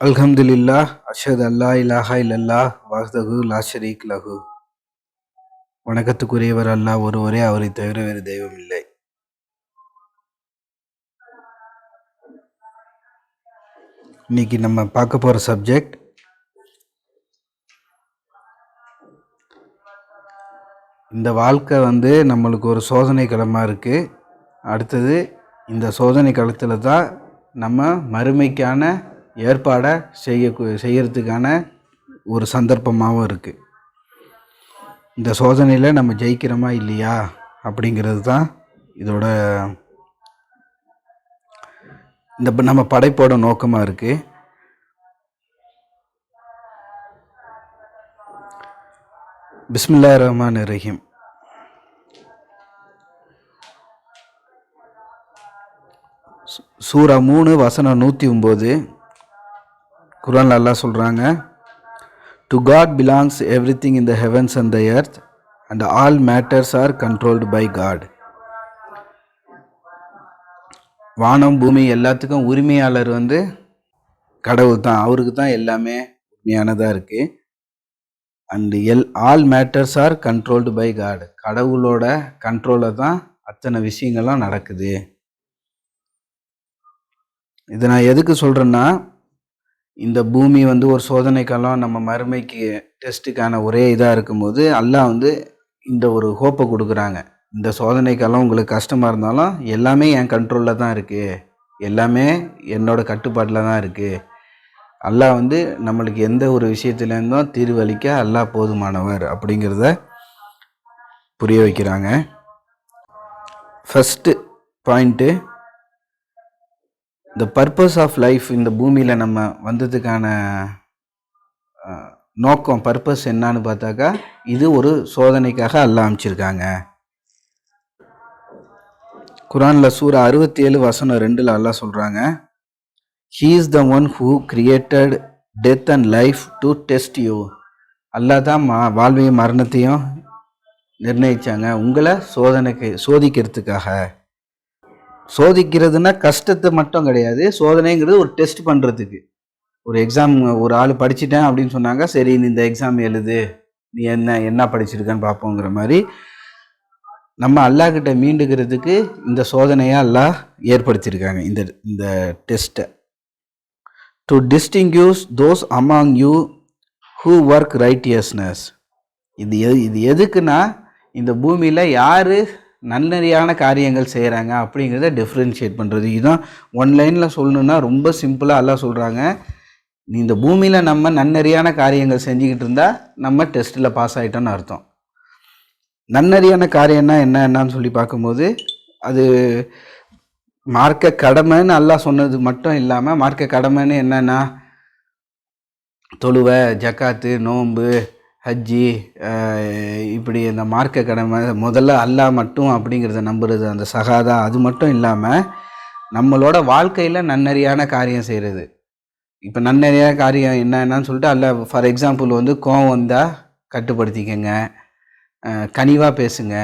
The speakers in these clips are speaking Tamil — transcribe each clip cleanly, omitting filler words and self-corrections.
அல்ஹம்துலில்லாஹ் அஷ்ஹது அல்லா இலாஹா இல்லல்லாஹ் வஹ்தஹு லா ஷரீக லஹு. வணக்கத்துக்குரியவர் அல்லாஹ் ஒருவரே, அவரை தவிர வேறு தெய்வம் இல்லை. இன்னைக்கு நம்ம பார்க்க போகிற சப்ஜெக்ட் இந்த வாழ்க்கை நம்மளுக்கு ஒரு சோதனை களமாக இருக்குது. அடுத்தது இந்த சோதனை களத்தில் தான் நம்ம மறுமைக்கான ஏற்பாடை செய்யறதுக்கான ஒரு சந்தர்ப்பமாகவும் இருக்குது. இந்த சோதனையில் நம்ம ஜெயிக்கிறோமா இல்லையா அப்படிங்கிறது தான் இதோட நம்ம படைப்போட நோக்கமாக இருக்குது. பிஸ்மில்லாஹிர் ரஹ்மானிர் ரஹீம். சூரா 3 வசனம் 109. குர்ஆன்ல அல்லாஹ் சொல்கிறாங்க, to God belongs everything in the heavens and the earth and all matters are controlled by God. வானம் பூமி எல்லாத்துக்கும் உரிமையாளர் கடவுள் தான். அவருக்கு தான் எல்லாமே உண்மையானதாக இருக்குது. And all matters are controlled by God. கடவுளோட கண்ட்ரோலில் தான் அத்தனை விஷயங்கள்லாம் நடக்குது. இதை நான் எதுக்கு சொல்கிறேன்னா, இந்த பூமி ஒரு சோதனை காலம், நம்ம மறுமைக்கு டெஸ்ட்டுக்கான ஒரே இதாக இருக்கும்போது அல்லாஹ் இந்த ஒரு ஹோப்பை கொடுக்குறாங்க. இந்த சோதனை காலம் உங்களுக்கு கஷ்டமாக இருந்தாலும் எல்லாமே என் கண்ட்ரோலில் தான் இருக்குது, எல்லாமே என்னோட கட்டுப்பாட்டில் தான் இருக்குது. அல்லாஹ் நம்மளுக்கு எந்த ஒரு விஷயத்துலேருந்தும் தீர்வளிக்க அல்லாஹ் போதுமானவர் அப்படிங்கிறத புரிய வைக்கிறாங்க. First point, the purpose of life. இந்த பூமியில் நம்ம வந்ததுக்கான நோக்கம், பர்பஸ் என்னான்னு பார்த்தாக்கா, இது ஒரு சோதனைக்காக அல்லாஹ் அமைச்சிருக்காங்க. குர்ஆனில் சூரா 67 வசனம் 2 அல்லாஹ் சொல்கிறாங்க, he is the one who created death and life to test you. Allah தான் வாழ்வையும் மரணத்தையும் நிர்ணயித்தாங்க உங்களை சோதிக்கிறதுக்காக. சோதிக்கிறதுனா கஷ்டத்தை மட்டும் கிடையாது, சோதனைங்கிறது ஒரு டெஸ்ட் பண்ணுறதுக்கு. ஒரு எக்ஸாம், ஒரு ஆள் படிச்சுட்டேன் அப்படின்னு சொன்னாங்க, சரி நீ இந்த எக்ஸாம் எழுது, நீ என்ன படிச்சிருக்கன்னு பார்ப்போங்கிற மாதிரி நம்ம அல்லாஹ்கிட்ட மீண்டுக்கிறதுக்கு இந்த சோதனையை அல்லாஹ் ஏற்படுத்தியிருக்காங்க, இந்த டெஸ்ட்டை. To distinguish those among you who work righteousness. இது எதுக்குன்னா, இந்த பூமியில் யார் நன்னறியான காரியங்கள் செய்கிறாங்க அப்படிங்கிறத டிஃப்ரென்ஷியேட் பண்ணுறது. இதுதான் ஒன்லைனில் சொல்லணுன்னா ரொம்ப சிம்பிளாக அல்லாஹ் சொல்கிறாங்க, நீ இந்த பூமியில் நம்ம நன்னறியான காரியங்கள் செஞ்சுக்கிட்டு இருந்தால் நம்ம டெஸ்ட்டில் பாஸ் ஆகிட்டோன்னு அர்த்தம். நன்னறியான காரியம்னா என்னன்னு சொல்லி பார்க்கும்போது, அது மார்க்க கடமைன்னு அல்லாஹ் சொன்னது மட்டும் இல்லாமல், மார்க்க கடமைன்னு என்னென்னா தொழுவை, ஜக்காத்து, நோன்பு, ஹஜ்ஜி, இப்படி இந்த மார்க்க கடமை முதல்ல அல்லாஹ் மட்டும் அப்படிங்கிறத நம்புறது, அந்த சகாதா, அது மட்டும் இல்லாமல் நம்மளோட வாழ்க்கையில் நன்னறியான காரியம் செய்கிறது. இப்போ நன்னறியான காரியம் என்னன்னு சொல்லிட்டு அல்லாஹ், ஃபார் எக்ஸாம்பிள் கோவம் வந்தால் கட்டுப்படுத்திக்கங்க, கனிவாக பேசுங்க,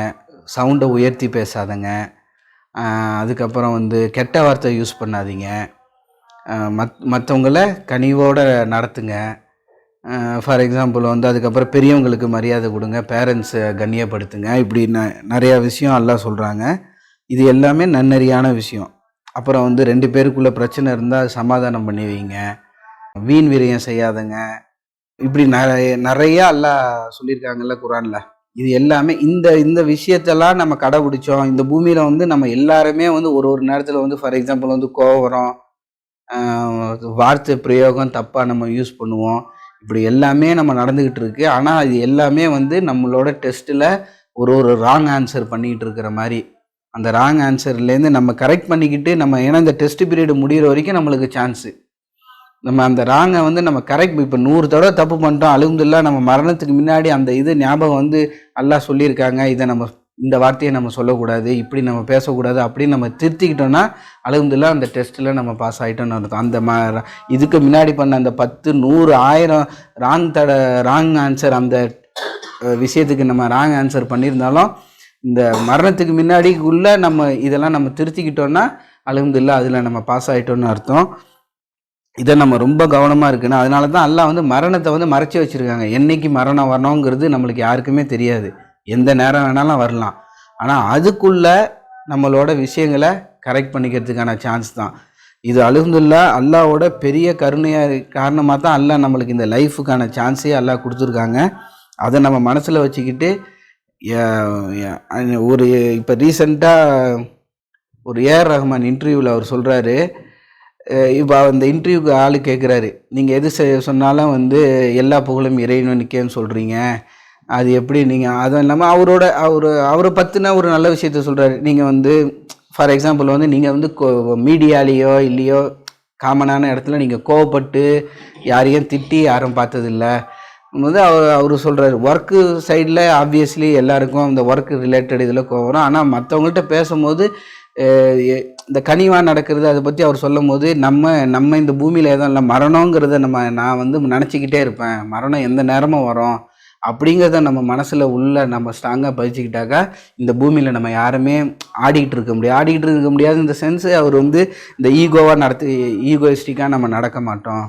சவுண்டை உயர்த்தி பேசாதங்க, அதுக்கப்புறம் கெட்ட வார்த்தை யூஸ் பண்ணாதீங்க, மற்றவங்கள கனிவோடு நடத்துங்க. ஃபார் எக்ஸாம்பிள் அதுக்கப்புறம் பெரியவங்களுக்கு மரியாதை கொடுங்க, பேரண்ட்ஸை கண்ணியப்படுத்துங்க. இப்படி நிறையா விஷயம் எல்லாம் சொல்கிறாங்க. இது எல்லாமே நன்னறியான விஷயம். அப்புறம் 2 பேருக்குள்ளே பிரச்சனை இருந்தால் சமாதானம் பண்ணி வைங்க, வீண் விரயம் செய்யாதங்க. இப்படி நிறையா எல்லாம் சொல்லியிருக்காங்கல்ல குர்ஆனில். இது எல்லாமே இந்த விஷயத்தெல்லாம் நம்ம கடைபிடிச்சோம். இந்த பூமியில் நம்ம எல்லாருமே ஒரு நேரத்தில் ஃபார் எக்ஸாம்பிள் கோவம், வார்த்தை பிரயோகம் தப்பாக நம்ம யூஸ் பண்ணுவோம். இப்படி எல்லாமே நம்ம நடந்துக்கிட்டு இருக்கு. ஆனால் இது எல்லாமே நம்மளோட டெஸ்ட்டில் ஒரு ராங் ஆன்சர் பண்ணிக்கிட்டு இருக்கிற மாதிரி, அந்த ராங் ஆன்சர்லேருந்து நம்ம கரெக்ட் பண்ணிக்கிட்டு நம்ம, ஏன்னா இந்த டெஸ்ட் பீரியட் முடிகிற வரைக்கும் நம்மளுக்கு சான்ஸு, நம்ம அந்த ராங்கை நம்ம கரெக்ட். இப்போ 100 தடவை தப்பு பண்ணிட்டோம், அல்ஹம்துலில்லாஹ் நம்ம மரணத்துக்கு முன்னாடி அந்த இது ஞாபகம் அல்லாஹ் சொல்லியிருக்காங்க, இதை நம்ம இந்த வார்த்தையை நம்ம சொல்லக்கூடாது, இப்படி நம்ம பேசக்கூடாது அப்படின்னு நம்ம திருத்திக்கிட்டோன்னா அல்ஹம்துலில்லாஹ் அந்த டெஸ்ட்டில் நம்ம பாஸ் ஆகிட்டோன்னு அர்த்தம். அந்த இதுக்கு முன்னாடி பண்ண அந்த 10, 100, 1000 ராங் ஆன்சர், அந்த விஷயத்துக்கு நம்ம ராங் ஆன்சர் பண்ணியிருந்தாலும் இந்த மரணத்துக்கு முன்னாடிக்குள்ளே நம்ம இதெல்லாம் நம்ம திருத்திக்கிட்டோன்னா அல்ஹம்துலில்லாஹ் அதில் நம்ம பாஸ் ஆகிட்டோன்னு அர்த்தம். இதை நம்ம ரொம்ப கவனமாக இருக்குன்னு. அதனால தான் அல்லாஹ் வந்து மரணத்தை வந்து மறைச்சி வச்சுருக்காங்க. என்னைக்கு மரணம் வரணுங்கிறது நம்மளுக்கு யாருக்குமே தெரியாது. எந்த நேரம் வேணாலும் வரலாம். ஆனால் அதுக்குள்ள நம்மளோட விஷயங்களை கரெக்ட் பண்ணிக்கிறதுக்கான சான்ஸ் தான் இது. அல்ஹம்துலில்லாஹ் அல்லாஹ்வோட பெரிய கருணையாக காரணமாக தான் அல்லாஹ் நம்மளுக்கு இந்த லைஃபுக்கான சான்ஸே அல்லாஹ் கொடுத்துருக்காங்க. அதை நம்ம மனசில் வச்சுக்கிட்டு ஒரு இப்போ ரீசெண்டாக ஒரு ஏஆர் ரஹ்மான் இன்டர்வியூவில் அவர் சொல்கிறாரு, இப்போ அந்த இன்டர்வியூக்கு ஆள் கேட்குறாரு, நீங்கள் எது சொன்னாலும் வந்து எல்லா புகழும் இறைவனுக்கேன்னு சொல்கிறீங்க, அது எப்படி நீங்கள்? அதுவும் இல்லாமல் அவரை பற்றின ஒரு நல்ல விஷயத்த சொல்கிறாரு. நீங்கள் வந்து ஃபார் எக்ஸாம்பிள் வந்து நீங்கள் வந்து மீடியாலேயோ இல்லையோ காமனான இடத்துல நீங்கள் கோவப்பட்டு யாரையும் திட்டி யாரும் பார்த்ததில்ல வந்து அவர் சொல்கிறார். ஒர்க்கு சைடில் ஆப்வியஸ்லி எல்லாருக்கும் அந்த ஒர்க் ரிலேட்டட் இதில் கோவம் வரும். ஆனால் மற்றவங்கள்ட்ட பேசும்போது இந்த கனிவாக நடக்கிறது அதை பற்றி அவர் சொல்லும் போது நம்ம இந்த பூமியில் எதுவும் இல்லை, மரணங்கிறத நான் வந்து நினச்சிக்கிட்டே இருப்பேன், மரணம் எந்த நேரமும் வரும் அப்படிங்கிறத நம்ம மனசில் நம்ம ஸ்ட்ராங்காக பதிச்சுக்கிட்டாக்கா இந்த பூமியில் நம்ம யாருமே ஆடிக்கிட்டு இருக்க முடியாது. இந்த சென்ஸு அவர் வந்து இந்த ஈகோயிஸ்டிக்காக நம்ம நடக்க மாட்டோம்.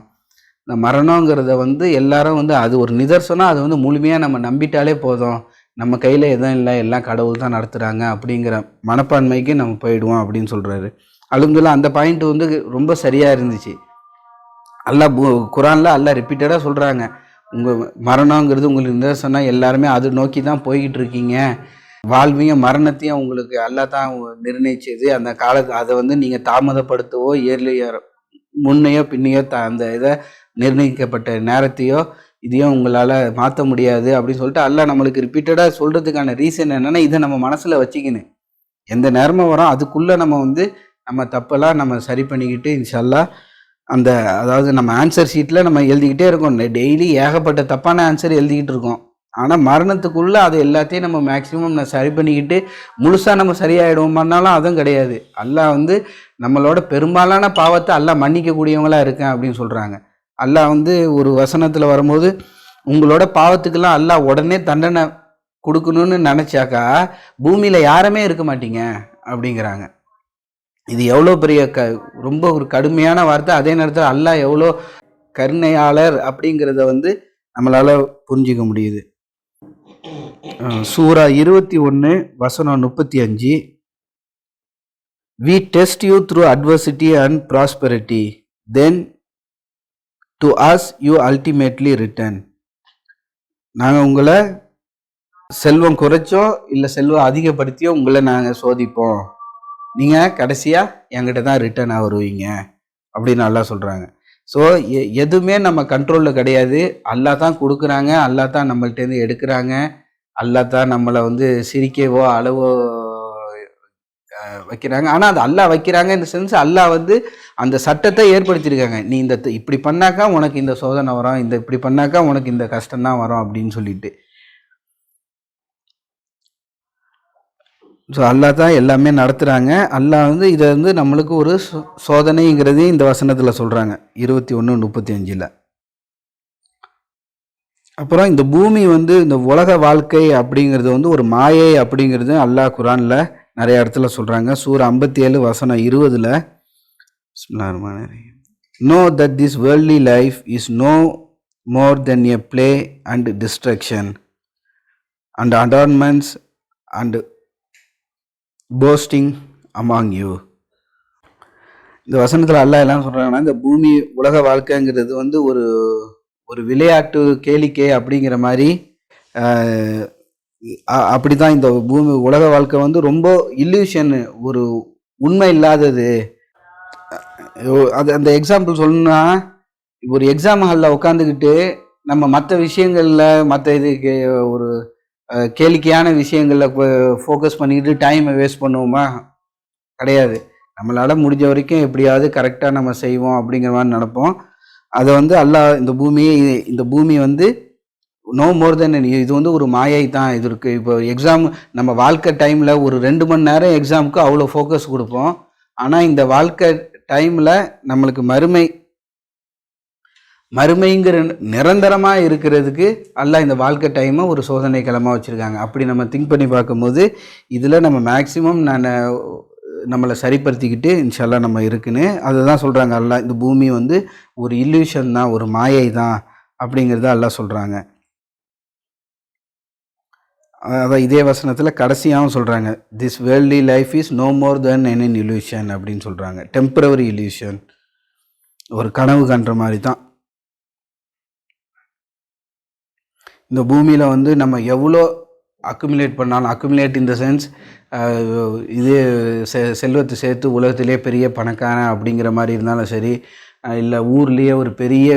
இந்த மரணங்கிறத வந்து எல்லாரும் வந்து அது ஒரு நிதர்சனம், அது வந்து முழுமையாக நம்ம நம்பிட்டாலே போதும், நம்ம கையில் எதுவும் இல்லை, எல்லாம் கடவுள் தான் நடத்துகிறாங்க அப்படிங்கிற மனப்பான்மைக்கு நம்ம போயிடுவோம் அப்படின்னு சொல்கிறாரு. அல்ஹம்துலில்லாஹ் அந்த பாயிண்ட் வந்து ரொம்ப சரியாக இருந்துச்சு. அல்லாஹ் குரானில் அல்லாஹ் ரிப்பீட்டடாக சொல்கிறாங்க, உங்கள் மரணங்கிறது உங்களுக்கு நிதர்சனம், எல்லாருமே அது நோக்கி தான் போய்கிட்டு இருக்கீங்க, வாழ்வையும் மரணத்தையும் உங்களுக்கு அல்லாஹ் தான் நிர்ணயிச்சது, அந்த காலத்தை அதை வந்து நீங்கள் தாமதப்படுத்தவோ முன்னையோ பின்னையோ அந்த இதை நிர்ணயிக்கப்பட்ட நேரத்தையோ இதையும் உங்களால் மாற்ற முடியாது அப்படின்னு சொல்லிட்டு அல்லாஹ் நம்மளுக்கு ரிப்பீட்டடாக சொல்கிறதுக்கான ரீசன் என்னென்னா, இதை நம்ம மனசில் வச்சுக்கணும். எந்த நேரமும் வரோம் அதுக்குள்ளே நம்ம தப்பெல்லாம் நம்ம சரி பண்ணிக்கிட்டு இன்ஷா அல்லாஹ் அதாவது நம்ம ஆன்சர் ஷீட்டில் நம்ம எழுதிக்கிட்டே இருக்கோம். டெய்லி ஏகப்பட்ட தப்பான ஆன்சர் எழுதிக்கிட்டு இருக்கோம். ஆனால் மரணத்துக்குள்ளே அது எல்லாத்தையும் நம்ம மேக்ஸிமம் சரி பண்ணிக்கிட்டு முழுசாக நம்ம சரியாயிடுவோம்னாலும் அதுவும் கிடையாது. அல்லாஹ் வந்து நம்மளோட பெரும்பாலான பாவத்தை அல்லாஹ் மன்னிக்கக்கூடியவங்களாக இருக்கேன் அப்படின்னு சொல்கிறாங்க. அல்லாஹ் வந்து ஒரு வசனத்தில் வரும்போது, உங்களோட பாவத்துக்கெல்லாம் அல்லாஹ் உடனே தண்டனை கொடுக்கணும்னு நினச்சாக்கா பூமியில் யாருமே இருக்க மாட்டீங்க அப்படிங்கிறாங்க. இது எவ்வளோ பெரிய ரொம்ப ஒரு கடுமையான வார்த்தை. அதே நேரத்தில் அல்லாஹ் எவ்வளோ கருணையாளர் அப்படிங்கிறத வந்து நம்மளால் புரிஞ்சிக்க முடியுது. சூரா 21 வசனம் 35, we test you through adversity and prosperity, then to us you ultimately return. நாங்கள் உங்களை செல்வம் குறைச்சோ இல்லை செல்வம் அதிகப்படுத்தியோ உங்களை நாங்கள் சோதிப்போம், நீங்கள் கடைசியாக என்கிட்ட தான் ரிட்டர்ன் வருவீங்க அப்படின்னு அல்லாஹ் சொல்கிறாங்க. ஸோ எதுவுமே நம்ம கண்ட்ரோலில் கிடையாது. அல்லாஹ் தான் கொடுக்குறாங்க, அல்லாஹ் தான் நம்மள்டேருந்து எடுக்கிறாங்க, அல்லாஹ் தான் நம்மளை வந்து சிரிக்கவோ அளவோ வைக்கிறாங்க. ஆனால் அது அல்லாஹ் வைக்கிறாங்க இந்த சென்ஸ், அல்லாஹ் வந்து அந்த சட்டத்தை ஏற்படுத்தியிருக்காங்க. நீ இப்படி பண்ணாக்கா உனக்கு இந்த சோதனை வரும், இப்படி பண்ணாக்கா உனக்கு இந்த கஷ்டம்தான் வரும் அப்படின்னு சொல்லிட்டு. ஸோ அல்லாஹ் தான் எல்லாமே நடத்துகிறாங்க. அல்லாஹ் வந்து இதை வந்து நம்மளுக்கு ஒரு சோதனைங்கிறதையும் இந்த வசனத்தில் சொல்கிறாங்க 21:35. அப்புறம் இந்த பூமி வந்து இந்த உலக வாழ்க்கை அப்படிங்கிறது வந்து ஒரு மாயை அப்படிங்கிறது அல்லாஹ் குரானில் நிறைய இடத்துல சொல்கிறாங்க. சூரா 57 வசனம் 20, know that this worldly life is no more than a play and distraction and adornments and boasting among you. இந்த வசனத்தில் அல்லாஹ் எல்லாம் சொல்கிறாங்கன்னா, இந்த பூமி உலக வாழ்க்கைங்கிறது வந்து ஒரு விளையாட்டு கேளிக்கை அப்படிங்கிற மாதிரி அப்படி தான் இந்த பூமி உலக வாழ்க்கை வந்து ரொம்ப இல்லூஷன், ஒரு உண்மை இல்லாதது. அந்த எக்ஸாம்பிள் சொல்லணும்னா, ஒரு எக்ஸாம் ஹாலில் உட்காந்துக்கிட்டு நம்ம மற்ற விஷயங்களில் மற்ற இதுக்கு ஒரு கேளிக்கையான விஷயங்களில் ஃபோக்கஸ் பண்ணிக்கிட்டு டைமை வேஸ்ட் பண்ணுவோமா? கிடையாது. நம்மளால் முடிஞ்ச வரைக்கும் எப்படியாவது கரெக்டாக நம்ம செய்வோம் அப்படிங்கிற மாதிரி நினைப்போம். அதை வந்து அல்லாஹ் இந்த பூமி வந்து நோ மோர் தென், இது வந்து ஒரு மாயை தான். இது இருக்குது. இப்போ எக்ஸாம் நம்ம வாழ்க்கை டைமில் ஒரு 2 மணி நேரம் எக்ஸாமுக்கு அவ்வளோ ஃபோக்கஸ் கொடுப்போம். ஆனால் இந்த வாழ்க்கை டைமில் நம்மளுக்கு மறுமைங்கிற நிரந்தரமாக இருக்கிறதுக்கு அல்லாஹ் இந்த வாழ்க்கை டைமை ஒரு சோதனை களமாக வச்சுருக்காங்க. அப்படி நம்ம திங்க் பண்ணி பார்க்கும்போது இதில் நம்ம மேக்சிமம் நம்மளை சரிப்படுத்திக்கிட்டு இன்ஷால்லா நம்ம இருக்குன்னு அதை தான் சொல்கிறாங்க அல்லாஹ். இந்த பூமி வந்து ஒரு இல்லூஷன் தான், ஒரு மாயை தான் அப்படிங்கிறத அல்லாஹ் சொல்கிறாங்க. அதான் இதே வசனத்தில் கடைசியாகவும் சொல்கிறாங்க, this worldly life is no more then an illusion அப்படின்னு சொல்கிறாங்க. டெம்பரவரி illusion, ஒரு கனவு காண்ற மாதிரி தான். இந்த பூமியில் வந்து நம்ம எவ்வளோ அக்குமுலேட் பண்ணாலும், அக்குமுலேட் இன் த சென்ஸ் இது செல்வத்தை சேர்த்து உலகத்திலே பெரிய பணக்காரன் அப்படிங்கிற மாதிரி இருந்தாலும் சரி, இல்லை ஊர்லேயே ஒரு பெரிய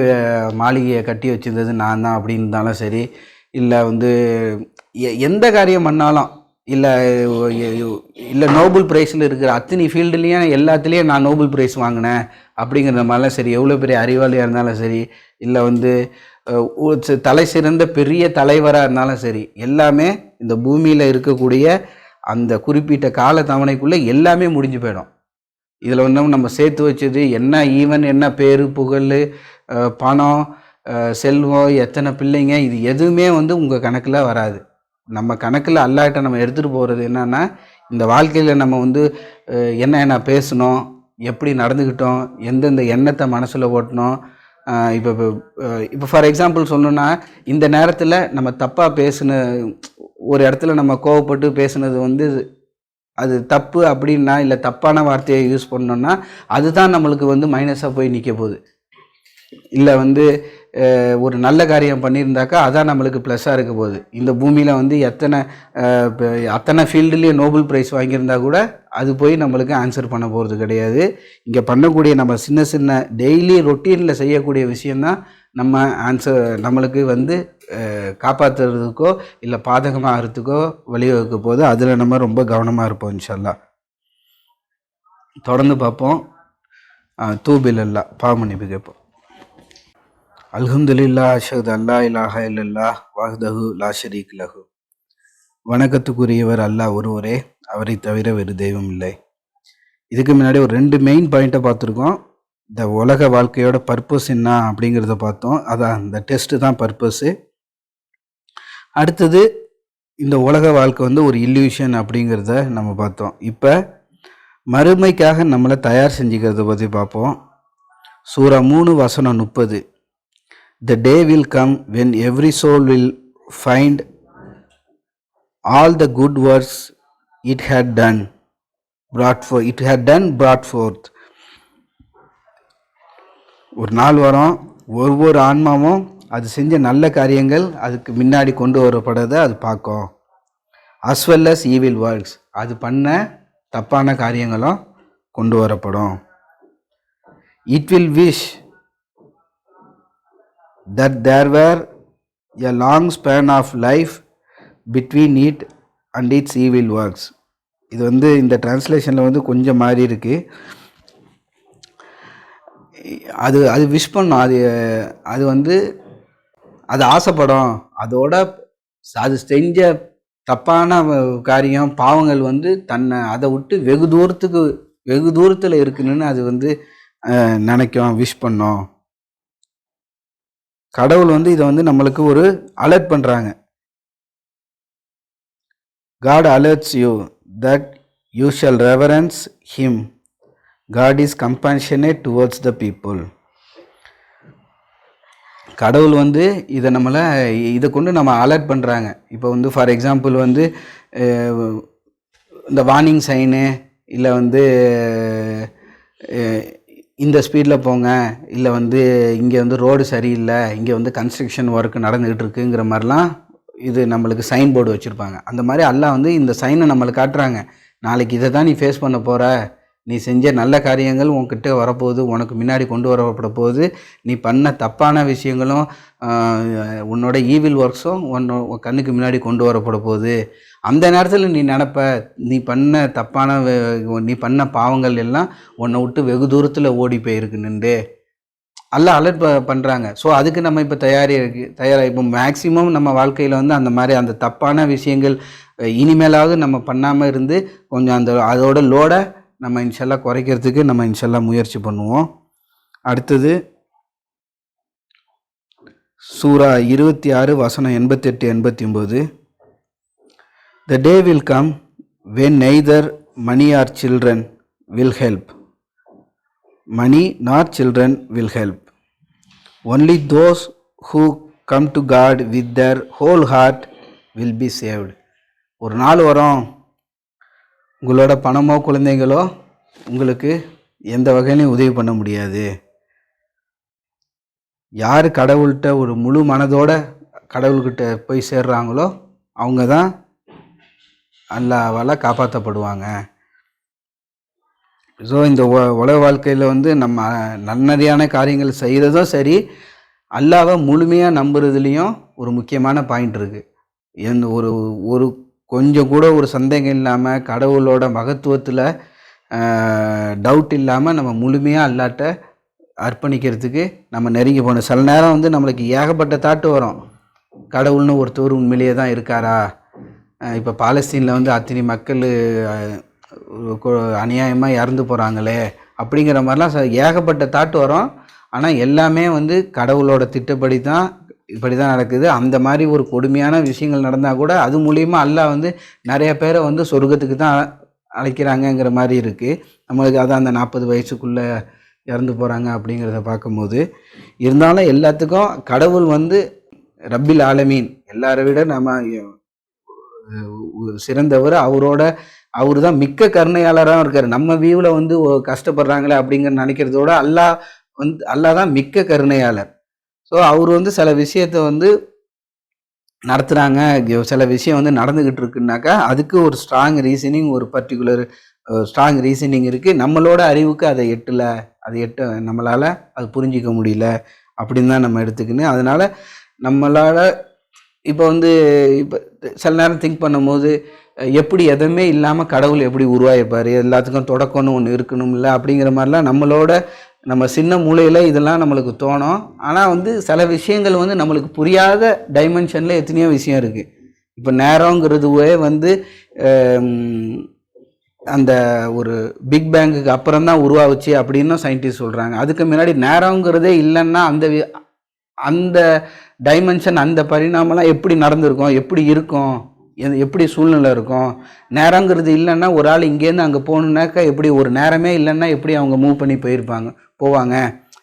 மாளிகையை கட்டி வச்சுருந்தது நான் தான் அப்படின்னு இருந்தாலும் சரி, இல்லை வந்து எந்த காரியம் பண்ணாலும், இல்லை இல்லை நோபல் ப்ரைஸில் இருக்கிற அத்தனை ஃபீல்டுலேயும் எல்லாத்துலேயும் நான் நோபல் ப்ரைஸ் வாங்கினேன் அப்படிங்கிற மாதிரிலாம் சரி, எவ்வளோ பெரிய அறிவாளியாக இருந்தாலும் சரி, இல்லை வந்து தலை சிறந்த பெரிய தலைவராக இருந்தாலும் சரி, எல்லாமே இந்த பூமியில் இருக்கக்கூடிய அந்த குறிப்பிட்ட கால தவணைக்குள்ளே எல்லாமே முடிஞ்சு போயிடும். இதில் வந்து நம்ம சேர்த்து வச்சது என்ன, ஈவன் என்ன பேர் புகழ், பணம், செல்வம், எத்தனை பிள்ளைங்க, இது எதுவுமே வந்து உங்கள் கணக்கில் வராது. நம்ம கணக்கில் அல்லாஹ்ட்ட நம்ம எடுத்துகிட்டு போகிறது என்னென்னா, இந்த வாழ்க்கையில் நம்ம வந்து என்ன பேசணும், எப்படி நடந்துக்கிட்டோம், எந்தெந்த எண்ணத்தை மனசில் ஓட்டணும். இப்போ ஃபார் எக்ஸாம்பிள் சொல்லணுன்னா, இந்த நேரத்தில் நம்ம தப்பாக பேசின ஒரு இடத்துல நம்ம கோவப்பட்டு பேசுனது வந்து அது தப்பு அப்படின்னா, இல்லை தப்பான வார்த்தையை யூஸ் பண்ணோன்னா அதுதான் நம்மளுக்கு வந்து மைனஸாக போய் நிற்க போகுது. இல்லை வந்து ஒரு நல்ல காரியம் பண்ணியிருந்தாக்கா அதான் நம்மளுக்கு ப்ளஸ்ஸாக இருக்க போகுது. இந்த பூமியில் வந்து அத்தனை ஃபீல்டுலேயும் நோபல் ப்ரைஸ் வாங்கியிருந்தா கூட அது போய் நம்மளுக்கு ஆன்சர் பண்ண போகிறது கிடையாது. இங்கே பண்ணக்கூடிய நம்ம சின்ன சின்ன டெய்லி ரொட்டீனில் செய்யக்கூடிய விஷயந்தான் நம்ம நம்மளுக்கு வந்து காப்பாற்றுறதுக்கோ இல்லை பாதகமாக ஆகிறதுக்கோ வழிவகுக்க போது. அதில் நம்ம ரொம்ப கவனமாக இருப்போம் இன்ஷால்லா. தொடர்ந்து பார்ப்போம். தூபில் அல்லா, பாவமன்னிப்பு கேட்போம். அல்ஹம்துலில்லாஹ், அஷ்ஹது அல்லா இலாஹா இல்லல்லாஹ் வஹ்தஹு லா ஷரீக லஹு. வணக்கத்துக்குரியவர் அல்லாஹ் ஒருவரே, அவரை தவிர வேறு தெய்வம் இல்லை. இதுக்கு முன்னாடி ஒரு 2 மெயின் பாயிண்ட்டை பார்த்துருக்கோம். இந்த உலக வாழ்க்கையோட பர்பஸ் என்ன அப்படிங்கிறத பார்த்தோம். அதான் இந்த டெஸ்ட்டு தான் பர்பஸ்ஸு. அடுத்தது இந்த உலக வாழ்க்கை வந்து ஒரு இல்லூஷன் அப்படிங்கிறத நம்ம பார்த்தோம். இப்போ மறுமைக்காக நம்மளை தயார் செஞ்சுக்கிறத பற்றி பார்ப்போம். சூரா 3 வசனம் 30. The day will come when every soul will find all the good works it had brought forth. ஒரு நாள் வரும், ஒவ்வொரு ஆன்மாவும் அது செஞ்ச நல்ல காரியங்கள் அதுக்கு முன்னாடி கொண்டு வரப்படுறதை அது பார்க்கும். as well as evil works, அது பண்ண தப்பான காரியங்களும் கொண்டு வரப்படும். it will wish that there were a long span of life between it and its evil works. இது வந்து இந்த டிரான்ஸ்லேஷனில் வந்து கொஞ்சம் மாறி இருக்கு. அது விஷ் பண்ணும், அது வந்து அது ஆசைப்படும். அதோட அது செஞ்ச தப்பான காரியம் பாவங்கள் வந்து தன்னை அதை விட்டு வெகு தூரத்தில் இருக்குன்னு அது வந்து நினைக்கும், விஷ் பண்ணும். கடவுள் வந்து இதை வந்து நம்மளுக்கு ஒரு அலர்ட் பண்ணுறாங்க. God alerts you that you shall reverence him. God is compassionate towards the people. கடவுள் வந்து இதை கொண்டு நம்ம அலர்ட் பண்ணுறாங்க. இப்போ வந்து ஃபார் எக்ஸாம்பிள் வந்து இந்த வார்னிங் சைனு, இல்லை வந்து இந்த ஸ்பீடில் போங்க, இல்லை வந்து இங்கே வந்து ரோடு சரியில்லை, இங்கே வந்து கன்ஸ்ட்ரக்ஷன் ஒர்க் நடந்துகிட்டு இருக்குங்கிற மாதிரிலாம் இது நம்மளுக்கு சைன் போர்டு வச்சுருப்பாங்க. அந்த மாதிரி அல்லாஹ் வந்து இந்த சைனை நம்மளுக்கு காட்டுறாங்க. நாளைக்கு இதை தான் நீ ஃபேஸ் பண்ண போகிற, நீ செஞ்ச நல்ல காரியங்கள் உன்கிட்ட வரப்போகுது, உனக்கு முன்னாடி கொண்டு வரப்பட போகுது, நீ பண்ண தப்பான விஷயங்களும் உன்னோட ஈவில் ஒர்க்ஸும் உன் கண்ணுக்கு முன்னாடி கொண்டு வரப்பட போகுது. அந்த நேரத்தில் நீ நினப்ப, நீ பண்ண பாவங்கள் எல்லாம் உன்னை விட்டு வெகு தூரத்தில் ஓடி போயிருக்குன்னு எல்லாம் அலர்ட் பண்ணுறாங்க. ஸோ அதுக்கு நம்ம இப்போ தயாராக இப்போ மேக்சிமம் நம்ம வாழ்க்கையில் வந்து அந்த மாதிரி அந்த தப்பான விஷயங்கள் இனிமேலாவது நம்ம பண்ணாமல் இருந்து கொஞ்சம் அதோட லோடை நம்ம இன்ஷால்லா குறைக்கிறதுக்கு நம்ம இன்ஷால்லா முயற்சி பண்ணுவோம். அடுத்தது சூரா 26 வசனம் 88-89. The day will come when neither money or children will help. Money nor children will help. Only those who come to God with their whole heart will be saved. ஒரு நாள் வரும், உங்களோட பணமோ குழந்தைகளோ உங்களுக்கு எந்த வகையிலையும் உதவி பண்ண முடியாது. யார் கடவுள்கிட்ட ஒரு முழு மனதோட கடவுள்கிட்ட போய் சேர்றாங்களோ அவங்க தான் அல்லாஹ்வால் காப்பாற்றப்படுவாங்க. ஸோ இந்த உலக வாழ்க்கையில் வந்து நம்ம நன்னறியான காரியங்கள் செய்கிறதும் சரி, அல்லாஹ்வை முழுமையாக நம்புறதுலேயும் ஒரு முக்கியமான பாயிண்ட் இருக்குது. எந்த ஒரு ஒரு கொஞ்சம் கூட ஒரு சந்தேகம் இல்லாமல் கடவுளோட மகத்துவத்தில் டவுட் இல்லாமல் நம்ம முழுமையாக அல்லாட்ட அர்ப்பணிக்கிறதுக்கு நம்ம நெருங்கி போகணும். சில நேரம் வந்து நம்மளுக்கு ஏகப்பட்ட தாட்டு வரும், கடவுள்னு ஒருத்தர் உண்மையிலேயே தான் இருக்காரா? இப்போ பாலஸ்தீனில் வந்து அத்தனை மக்கள் அநியாயமாக இறந்து போகிறாங்களே அப்படிங்கிற மாதிரிலாம் ஏகப்பட்ட தாட்டு வரும். ஆனால் எல்லாமே வந்து கடவுளோட திட்டப்படி தான் இப்படி தான் நடக்குது. அந்த மாதிரி ஒரு கொடுமையான விஷயங்கள் நடந்தால் கூட அது மூலிமா அல்லாஹ் வந்து நிறைய பேரை வந்து சொர்க்கத்துக்கு தான் அழைக்கிறாங்கங்கிற மாதிரி இருக்குது. நம்மளுக்கு அதான் அந்த 40 வயசுக்குள்ளே இறந்து போகிறாங்க அப்படிங்கிறத பார்க்கும்போது, இருந்தாலும் எல்லாத்துக்கும் கடவுள் வந்து ரப்பில் ஆலமீன், எல்லாரை விட நம்ம சிறந்தவர், அவர் தான் மிக்க கருணையாளராக இருக்கார். நம்ம வியூவில் வந்து கஷ்டப்படுறாங்களே அப்படிங்கிற நினைக்கிறதோட அல்லாஹ் தான் மிக்க கருணையாளர். ஸோ அவர் வந்து சில விஷயத்தை வந்து நடத்துகிறாங்க, சில விஷயம் வந்து நடந்துக்கிட்டு இருக்குன்னாக்கா அதுக்கு ஒரு ஸ்ட்ராங் ரீசனிங், ஒரு பர்டிகுலர் ஸ்ட்ராங் ரீசனிங் இருக்குது. நம்மளோட அறிவுக்கு அதை நம்மளால் அது புரிஞ்சிக்க முடியல அப்படின்னு தான் நம்ம எடுத்துக்கின்னு, அதனால் நம்மளால் இப்போ சில நேரம் திங்க் பண்ணும்போது எப்படி எதுவுமே இல்லாமல் கடவுள் எப்படி உருவாயிருப்பார், எல்லாத்துக்கும் தொடக்கம்னு ஒன்று இருக்கணும்ல அப்படிங்கிற மாதிரிலாம் நம்ம சின்ன மூளையில் இதெல்லாம் நம்மளுக்கு தோணும். ஆனால் வந்து சில விஷயங்கள் வந்து நம்மளுக்கு புரியாத டைமென்ஷனில் எத்தனையோ விஷயம் இருக்குது. இப்போ நேரங்கிறதுவே வந்து அந்த ஒரு பிக் பேங்குக்கு அப்புறம் தான் உருவாச்சு அப்படின்னு சயின்டிஸ்ட் சொல்கிறாங்க. அதுக்கு முன்னாடி நேரங்கிறதே இல்லைன்னா அந்த டைமென்ஷன், அந்த பரிணாமம்லாம் எப்படி நடந்திருக்கும், எப்படி இருக்கும், எப்படி சூழ்நிலை இருக்கும். நேரங்கிறது இல்லைன்னா ஒரு ஆள் இங்கேருந்து அங்கே போகணுன்னாக்கா எப்படி, ஒரு நேரமே இல்லைன்னா எப்படி அவங்க மூவ் பண்ணி போவாங்க.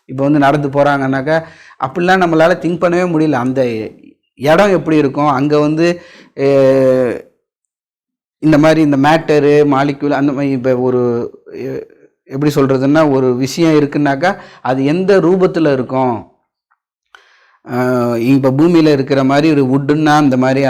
இப்போ வந்து நடந்து போகிறாங்கன்னாக்கா அப்படிலாம் நம்மளால் திங்க் பண்ணவே முடியல. அந்த இடம் எப்படி இருக்கும், அங்கே வந்து இந்த மாதிரி இந்த மேட்டரு மாலிக்யூல் அந்த மாதிரி இப்போ ஒரு எப்படி சொல்கிறதுன்னா ஒரு விஷயம் இருக்குன்னாக்கா அது எந்த ரூபத்தில் இருக்கும். இப்போ பூமியில் இருக்கிற மாதிரி ஒரு வுட்டுன்னா அந்த மாதிரி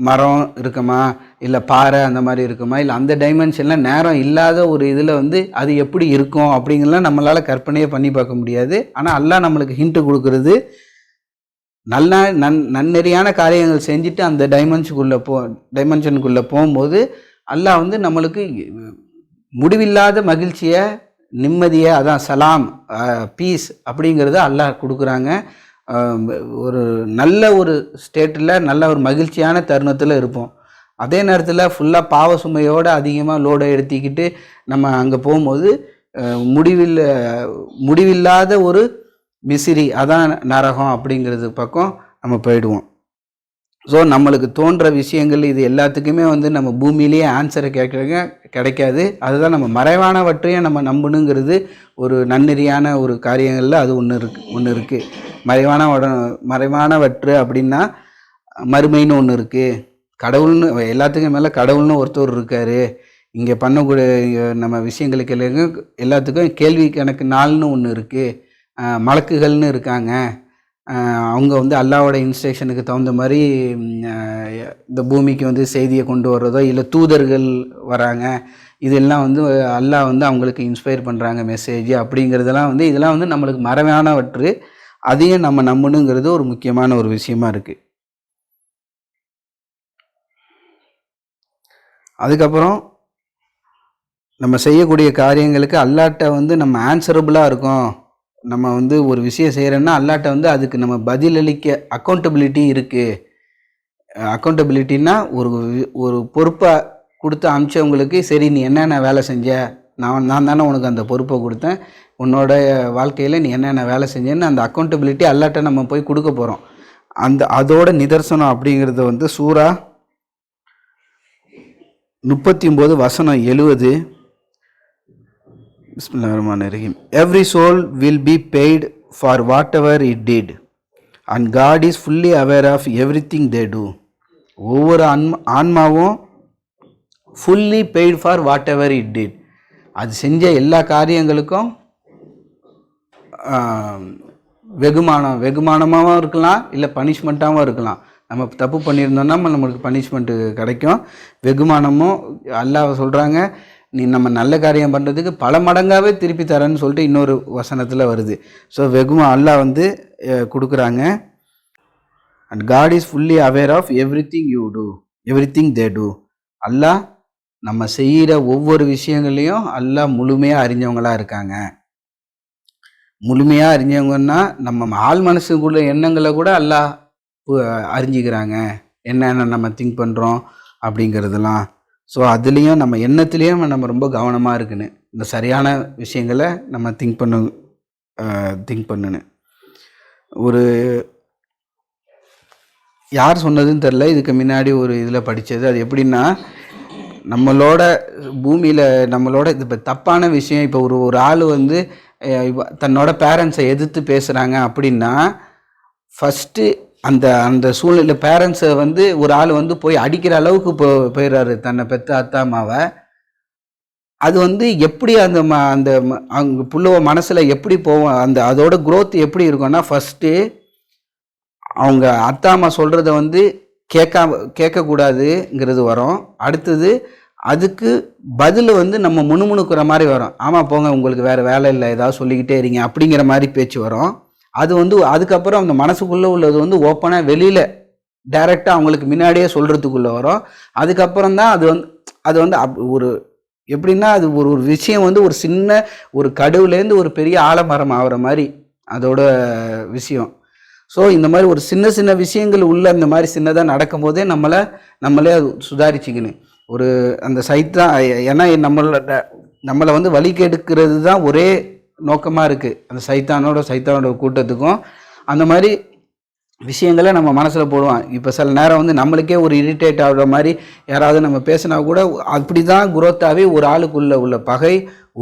மரம் இருக்குமா, இல்லை பாறை அந்த மாதிரி இருக்குமா, இல்லை அந்த டைமென்ஷனில் நேரம் இல்லாத ஒரு இதில் வந்து அது எப்படி இருக்கும் அப்படிங்கலாம் நம்மளால் கற்பனையே பண்ணி பார்க்க முடியாது. ஆனால் அல்லாஹ் நம்மளுக்கு ஹிண்ட்டு கொடுக்குறது, நன்னெறியான காரியங்கள் செஞ்சுட்டு அந்த டைமென்ஷனுக்குள்ளே போகும்போது அல்லாஹ் வந்து நம்மளுக்கு முடிவில்லாத மகிழ்ச்சியை, நிம்மதியை, அதான் சலாம், பீஸ் அப்படிங்கிறத அல்லாஹ் கொடுக்குறாங்க. ஒரு நல்ல ஒரு ஸ்டேட்டில் நல்ல ஒரு மகிழ்ச்சியான தருணத்தில் இருப்போம். அதே நேரத்தில் ஃபுல்லாக பாவ சுமையோடு அதிகமாக லோடை எடுத்திக்கிட்டு நம்ம அங்கே போகும்போது முடிவில்லாத ஒரு மிசிறி, அதான் நரகம் அப்படிங்கிறது பக்கம் நம்ம போயிடுவோம். ஸோ நம்மளுக்கு தோன்ற விஷயங்கள் இது எல்லாத்துக்குமே வந்து நம்ம பூமியிலேயே ஆன்சரை கிடைக்காது. அதுதான் நம்ம மறைவானவற்றையும் நம்ம நம்பணுங்கிறது ஒரு நன்னெறியான ஒரு காரியங்களில் அது ஒன்று இருக்குது. மறைவானவற்று அப்படின்னா மறுமைன்னு ஒன்று இருக்குது. கடவுள்னு எல்லாத்துக்கும் மேலே கடவுள்னு ஒருத்தர் இருக்கார். இங்கே பண்ணக்கூடிய நம்ம விஷயங்களுக்கு எல்லாத்துக்கும் கேள்வி கணக்கு நாள்னு ஒன்று இருக்குது. மலக்குகள்னு இருக்காங்க. அவங்க வந்து அல்லாவோட இன்ஸ்ட்ரக்ஷனுக்கு தகுந்த மாதிரி இந்த பூமிக்கு வந்து செய்தியை கொண்டு வர்றதோ, இல்லை தூதர்கள் வராங்க, இதெல்லாம் வந்து அல்லாஹ் வந்து அவங்களுக்கு இன்ஸ்பயர் பண்ணுறாங்க மெசேஜ் அப்படிங்கிறதெல்லாம் வந்து இதெல்லாம் வந்து நம்மளுக்கு மறைவானவற்று, அதையும் நம்ம நம்பணுங்கிறது ஒரு முக்கியமான ஒரு விஷயமா இருக்குது. அதுக்கப்புறம் நம்ம செய்யக்கூடிய காரியங்களுக்கு அல்லாட்ட வந்து நம்ம ஆன்சரபுளாக இருக்கோம். நம்ம வந்து ஒரு விஷயம் செய்கிறோன்னா அல்லாட்ட வந்து அதுக்கு நம்ம பதிலளிக்க அக்கௌண்டபிலிட்டி இருக்குது. அக்கௌண்டபிலிட்டின்னா ஒரு பொறுப்பை கொடுத்து அமிச்சவங்களுக்கு, சரி நீ என்னென்ன வேலை செஞ்ச, நான் தானே உனக்கு அந்த பொறுப்பை கொடுத்தேன், உன்னோட வாழ்க்கையில் நீ என்னென்ன வேலை செஞ்சேன்னு அந்த அக்கௌண்டபிலிட்டி அல்லாட்ட நம்ம போய் கொடுக்க போகிறோம். அதோட நிதர்சனம் அப்படிங்கிறது வந்து சூரா 39 வசனம் 70. பிஸ்மில்லாஹிர்ரஹ்மானிர்ரஹீம். Every soul will be paid for whatever it did and God is fully aware of everything they do. ஒவ்வொரு ஆன்மாவும் fully paid for whatever it did, அது செஞ்ச எல்லா காரியங்களுக்கும் வெகுமானமாகவும் இருக்கலாம், இல்லை பனிஷ்மெண்ட்டாகவும் இருக்கலாம். நம்ம தப்பு பண்ணியிருந்தோம்னா நம்மளுக்கு பனிஷ்மெண்ட்டு கிடைக்கும். வெகுமானமும் அல்லாஹ் சொல்கிறாங்க, நீ நம்ம நல்ல காரியம் பண்ணுறதுக்கு பல மடங்காகவே திருப்பி தரேன்னு சொல்லிட்டு இன்னொரு வசனத்தில் வருது. ஸோ அல்லாஹ் வந்து கொடுக்குறாங்க. And God is fully aware of everything you do, everything they do. Allah நம்ம செய்கிற ஒவ்வொரு விஷயங்களையும் அல்லாஹ் முழுமையாக அறிஞ்சவங்களாக இருக்காங்க. முழுமையாக அறிஞ்சவங்கன்னா நம்ம ஆள் மனசுக்குள்ள எண்ணங்களை கூட அல்லாஹ் அறிஞ்சிக்கிறாங்க, என்னென்ன நம்ம திங்க் பண்ணுறோம் அப்படிங்கிறதுலாம். ஸோ அதுலேயும் நம்ம எண்ணத்துலேயும் நம்ம ரொம்ப கவனமாக இருக்குன்னு, இந்த சரியான விஷயங்களை நம்ம திங்க் பண்ணுன்னு. ஒரு யார் சொன்னதுன்னு தெரில, இதுக்கு முன்னாடி ஒரு இதில் படித்தது. அது எப்படின்னா, நம்மளோட பூமியில் நம்மளோட இப்போ தப்பான விஷயம், இப்போ ஒரு ஆள் வந்து தன்னோட பேரண்ட்ஸை எதிர்த்து பேசுகிறாங்க அப்படின்னா, ஃபஸ்ட்டு அந்த சூழ்நிலை பேரண்ட்ஸை வந்து ஒரு ஆள் வந்து போய் அடிக்கிற அளவுக்கு போயிடுறாரு தன்னை பெற்ற அத்தா அம்மாவை. அது வந்து எப்படி அந்த அவங்க புள்ளவ மனசில் எப்படி போவோம், அதோட growth எப்படி இருக்கும்னா, ஃபஸ்ட்டு அவங்க அத்தா அம்மா சொல்கிறத வந்து கேட்கக்கூடாதுங்கிறது வரும். அடுத்தது அதுக்கு பதில் வந்து நம்ம முணுமுணுக்கிற மாதிரி வரும். ஆமாம் போங்க, உங்களுக்கு வேறு வேலை இல்லை, ஏதாவது சொல்லிக்கிட்டே இருங்க அப்படிங்கிற மாதிரி பேச்சு வரும். அது வந்து அதுக்கப்புறம் அந்த மனசுக்குள்ளே உள்ளது வந்து ஓப்பனாக வெளியில் டைரெக்டாக அவங்களுக்கு முன்னாடியே சொல்கிறதுக்குள்ளே வரும். அதுக்கப்புறம் தான் அது வந்து ஒரு எப்படின்னா, அது ஒரு விஷயம் வந்து ஒரு சின்ன ஒரு கடுவுலேருந்து ஒரு பெரிய ஆலமரம் ஆகிற மாதிரி அதோட விஷயம். ஸோ இந்த மாதிரி ஒரு சின்ன சின்ன விஷயங்கள் உள்ள இந்த மாதிரி சின்னதாக நடக்கும்போதே நம்மளே அது சுதாரிச்சுக்கணும். ஒரு அந்த சைத்தான், ஏன்னா நம்மளை வந்து வழி கெடுக்கிறது தான் ஒரே நோக்கமாக இருக்குது, அந்த சைத்தானோட கூட்டத்துக்கும். அந்த மாதிரி விஷயங்களை நம்ம மனசில் போடுவான். இப்போ சில நேரம் வந்து நம்மளுக்கே ஒரு இரிட்டேட் ஆகிற மாதிரி யாராவது நம்ம பேசினா கூட அப்படி தான் குரோத்தாகவே ஒரு ஆளுக்குள்ளே உள்ள பகை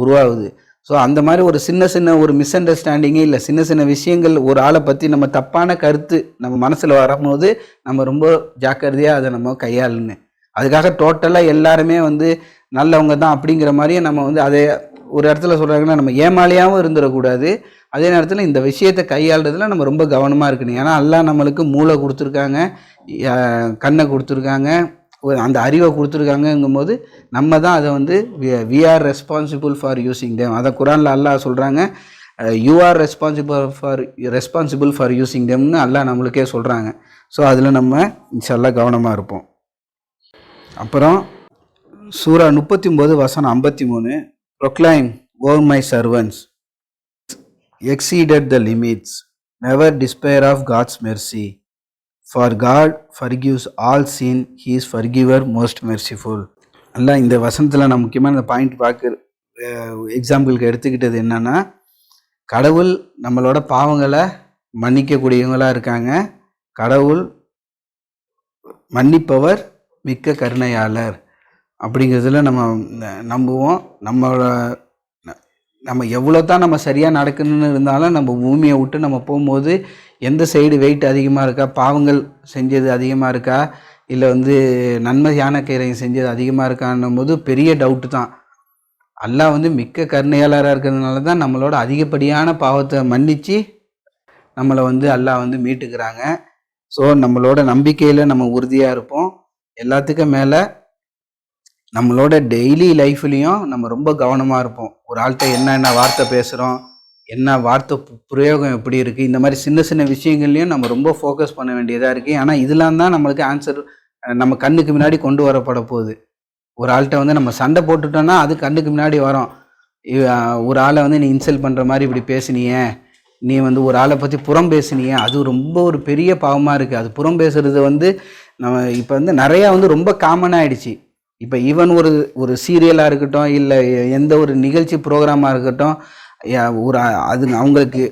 உருவாகுது. ஸோ அந்த மாதிரி ஒரு சின்ன ஒரு மிஸ் அண்டர்ஸ்டாண்டிங்கு, இல்லை சின்ன விஷயங்கள், ஒரு ஆளை பற்றி நம்ம தப்பான கருத்து நம்ம மனசில் வரும்போது நம்ம ரொம்ப ஜாக்கிரதையாக அதை நம்ம கையாளுன்னு. அதுக்காக டோட்டலாக எல்லாருமே வந்து நல்லவங்க தான் அப்படிங்கிற மாதிரியே நம்ம வந்து அதே ஒரு இடத்துல சொல்கிறாங்கன்னா, நம்ம ஏமாளியாகவும் இருந்துடக்கூடாது. அதே நேரத்தில் இந்த விஷயத்தை கையாளுறதுல நம்ம ரொம்ப கவனமாக இருக்கணும். ஏன்னா அல்லாஹ் நம்மளுக்கு மூளை கொடுத்துருக்காங்க, கண்ணை கொடுத்துருக்காங்க, அந்த அறிவை கொடுத்துருக்காங்கங்கும்போது நம்ம தான் அதை வந்து we are responsible for using them. அதை குரானில் அல்லாஹ் சொல்கிறாங்க, you are responsible for using தேம்னு அல்லாஹ் நம்மளுக்கே சொல்கிறாங்க. ஸோ அதில் நம்ம இன்ஷால்லாஹ் கவனமாக இருப்போம். அப்புறம் சூரா 39 வசனம் 53, proclaim O my servants exceeded the limits, never despair of God's mercy, for God forgives all sin, he is forgiver most merciful. அல்ல இந்த வசனத்தில் நான் முக்கியமான இந்த பாயிண்ட் எக்ஸாம்பிளுக்கு எடுத்துக்கிட்டது என்னன்னா, கடவுள் நம்மளோட பாவங்களை மன்னிக்கக்கூடியவங்களாக இருக்காங்க. கடவுள் மன்னிப்பவர் மிக்க கருணையாளர் அப்படிங்கிறதுல நம்ம நம்புவோம். நம்ம எவ்வளோ தான் நம்ம சரியாக நடக்கணும்னு இருந்தாலும் நம்ம பூமியை விட்டு நம்ம போகும்போது எந்த சைடு வெயிட் அதிகமாக இருக்கா, பாவங்கள் செஞ்சது அதிகமாக இருக்கா, இல்லை வந்து நன்மையான காரியம் செஞ்சது அதிகமாக இருக்கான்னும் போது பெரிய டவுட்டு தான். அல்லாஹ் வந்து மிக்க கருணையாளராக இருக்கிறதுனால தான் நம்மளோட அதிகப்படியான பாவத்தை மன்னித்து நம்மளை வந்து அல்லாஹ் வந்து மீட்டுக்கிறாங்க. ஸோ நம்மளோட நம்பிக்கையில் நம்ம உறுதியாக இருப்போம். எல்லாத்துக்கும் மேலே நம்மளோட டெய்லி லைஃப்லேயும் நம்ம ரொம்ப கவனமாக இருப்போம். ஒரு ஆள்கிட்ட என்ன வார்த்தை பேசுகிறோம், என்ன வார்த்தை பிரயோகம் எப்படி இருக்குது, இந்த மாதிரி சின்ன விஷயங்கள்லையும் நம்ம ரொம்ப ஃபோக்கஸ் பண்ண வேண்டியதாக இருக்குது. ஆனால் இதெல்லாம் தான் நம்மளுக்கு ஆன்சர் நம்ம கண்ணுக்கு முன்னாடி கொண்டு வரப்பட போகுது. ஒரு ஆள்கிட்ட வந்து நம்ம சண்டை போட்டுட்டோன்னா அது கண்ணுக்கு முன்னாடி வரும். ஒரு ஆளை வந்து நீ இன்சல்ட் பண்ணுற மாதிரி இப்படி பேசுனியே, நீ வந்து ஒரு ஆளை பற்றி புறம் பேசுனியே, அது ரொம்ப ஒரு பெரிய பாவமாக இருக்குது. அது புறம் பேசுகிறது வந்து நம்ம இப்போ வந்து நிறையா வந்து ரொம்ப காமனாக ஆகிடுச்சு. இப்போ ஈவன் ஒரு சீரியலாக இருக்கட்டும், இல்லை எந்த ஒரு நிகழ்ச்சி ப்ரோக்ராமாக இருக்கட்டும், அது அவங்களுக்கு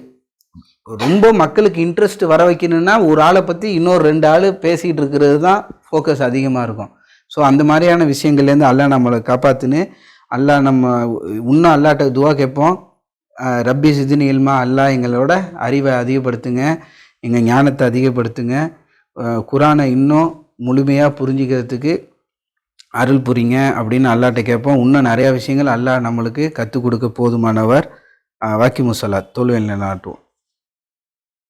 ரொம்ப மக்களுக்கு இன்ட்ரெஸ்ட் வர வைக்கணும்னா ஒரு ஆளை பற்றி இன்னொரு 2 ஆள் பேசிகிட்டு இருக்கிறது தான் ஃபோக்கஸ் அதிகமாக இருக்கும். ஸோ அந்த மாதிரியான விஷயங்கள்லேருந்து அல்லாஹ் நம்மளை காப்பாற்றுன்னு அல்லாஹ் நம்ம இன்னும் அல்லாட்ட துவா கேட்போம். ரப்பி சிதினி இல்மா, அல்லாஹ் எங்களோட அறிவை அதிகப்படுத்துங்க, எங்கள் ஞானத்தை அதிகப்படுத்துங்க, குரானை இன்னும் முழுமையாக புரிஞ்சிக்கிறதுக்கு அருள் புரிங்க அப்படின்னு அல்லாட்ட கேட்போம். இன்னும் நிறையா விஷயங்கள் அல்லாஹ் நம்மளுக்கு கற்றுக் கொடுக்க போதுமானவர். வாக்கி முசலாத் தொழுவேன் நாட்டுவோம்.